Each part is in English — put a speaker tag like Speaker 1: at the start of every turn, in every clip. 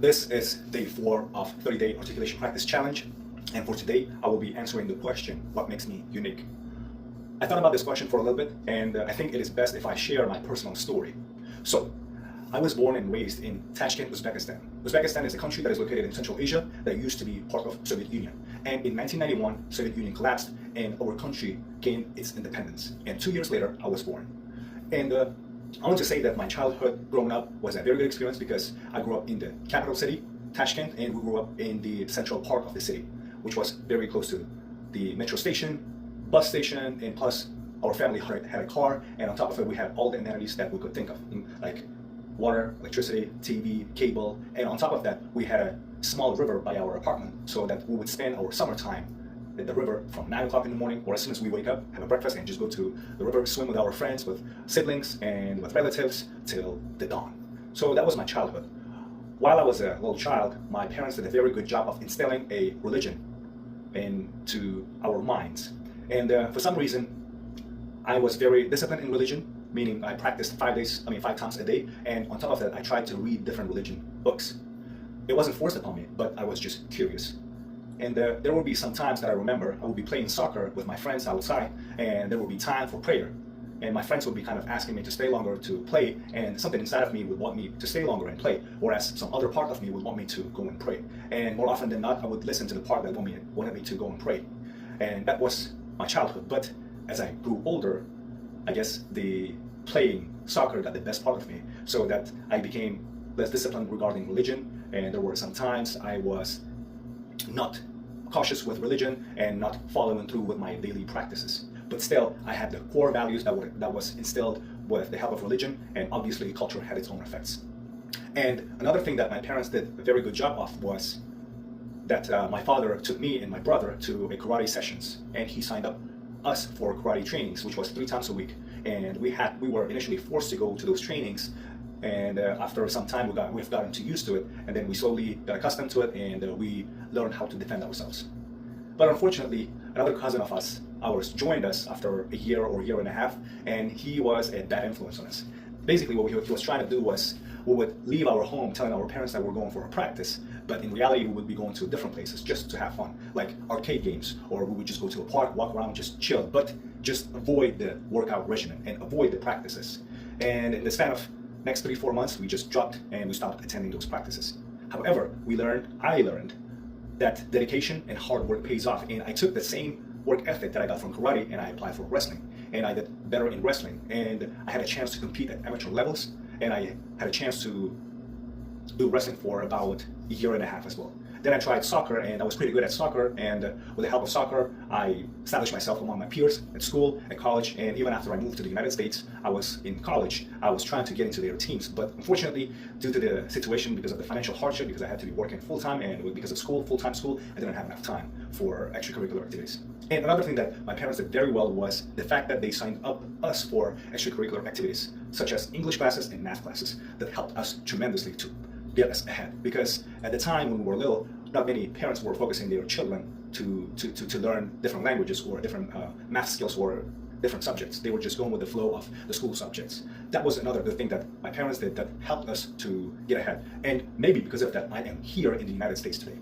Speaker 1: This is day 4 of 30-day articulation practice challenge, and for today I will be answering the question, what makes me unique? I thought about this question for a little bit, and I think it is best if I share my personal story. So, I was born and raised in Tashkent, Uzbekistan. Uzbekistan is a country that is located in Central Asia that used to be part of Soviet Union. And in 1991, Soviet Union collapsed and our country gained its independence. And 2 years later, I was born. And I want to say that my childhood growing up was a very good experience because I grew up in the capital city, Tashkent, and we grew up in the central part of the city, which was very close to the metro station, bus station, and plus our family had a car, and on top of it we had all the amenities that we could think of, like water, electricity, TV, cable, and on top of that we had a small river by our apartment so that we would spend our summertime at the river from 9 o'clock in the morning, or as soon as we wake up, have a breakfast and just go to the river, swim with our friends, with siblings and with relatives till the dawn. So that was my childhood. While I was a little child, my parents did a very good job of instilling a religion into our minds. And for some reason, I was very disciplined in religion, meaning I practiced 5 times a day, and on top of that, I tried to read different religion books. It wasn't forced upon me, but I was just curious. And there would be some times that I remember I would be playing soccer with my friends outside, and there would be time for prayer. And my friends would be kind of asking me to stay longer to play, and something inside of me would want me to stay longer and play, whereas some other part of me would want me to go and pray. And more often than not, I would listen to the part that wanted me to go and pray. And that was my childhood. But as I grew older, I guess the playing soccer got the best part of me, so that I became less disciplined regarding religion, and there were some times I was not cautious with religion and not following through with my daily practices. But still, I had the core values that was instilled with the help of religion, and obviously culture had its own effects. And another thing that my parents did a very good job of was that my father took me and my brother to a karate sessions, and he signed up us for karate trainings, which was 3 times a week. And we were initially forced to go to those trainings, and after some time we've gotten too used to it, and then we slowly got accustomed to it, and we learned how to defend ourselves. But unfortunately, another cousin of ours joined us after a year or year and a half, and he was a bad influence on us. Basically what he was trying to do was, we would leave our home telling our parents that we're going for a practice, but in reality we would be going to different places just to have fun, like arcade games, or we would just go to a park, walk around, just chill, but just avoid the workout regimen and avoid the practices. And in the span of next 3-4 months, we just dropped and we stopped attending those practices. However, I learned that dedication and hard work pays off, and I took the same work ethic that I got from karate and I applied for wrestling, and I did better in wrestling, and I had a chance to compete at amateur levels, and I had a chance to do wrestling for about a year and a half as well. Then I tried soccer, and I was pretty good at soccer, and with the help of soccer, I established myself among my peers at school, at college, and even after I moved to the United States, I was in college, I was trying to get into their teams, but unfortunately, due to the situation, because of the financial hardship, because I had to be working full-time, and because of school, full-time school, I didn't have enough time for extracurricular activities. And another thing that my parents did very well was the fact that they signed up us for extracurricular activities, such as English classes and math classes, that helped us tremendously to get us ahead. Because at the time when we were little, not many parents were focusing their children to learn different languages or different math skills or different subjects. They were just going with the flow of the school subjects. That was another good thing that my parents did that helped us to get ahead. And maybe because of that, I am here in the United States today.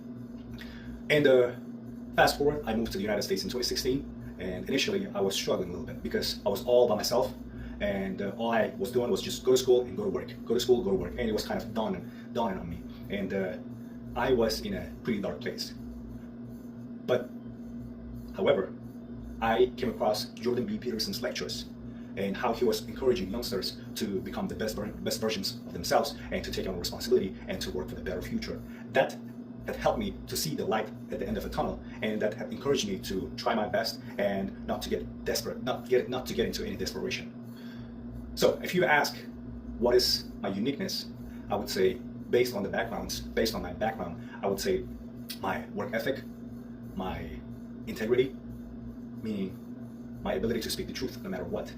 Speaker 1: And fast forward, I moved to the United States in 2016, and initially I was struggling a little bit because I was all by myself, and all I was doing was just go to school and go to work, go to school, go to work, and it was kind of dawning on me. And I was in a pretty dark place. But, however, I came across Jordan B. Peterson's lectures and how he was encouraging youngsters to become the best versions of themselves and to take on responsibility and to work for the better future. That had helped me to see the light at the end of the tunnel, and that had encouraged me to try my best and not to get desperate, not to get into any desperation. So, if you ask what is my uniqueness, I would say, based on my background, I would say my work ethic, my integrity, meaning my ability to speak the truth no matter what,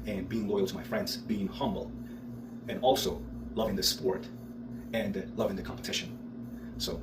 Speaker 1: and being loyal to my friends, being humble, and also loving the sport and loving the competition. So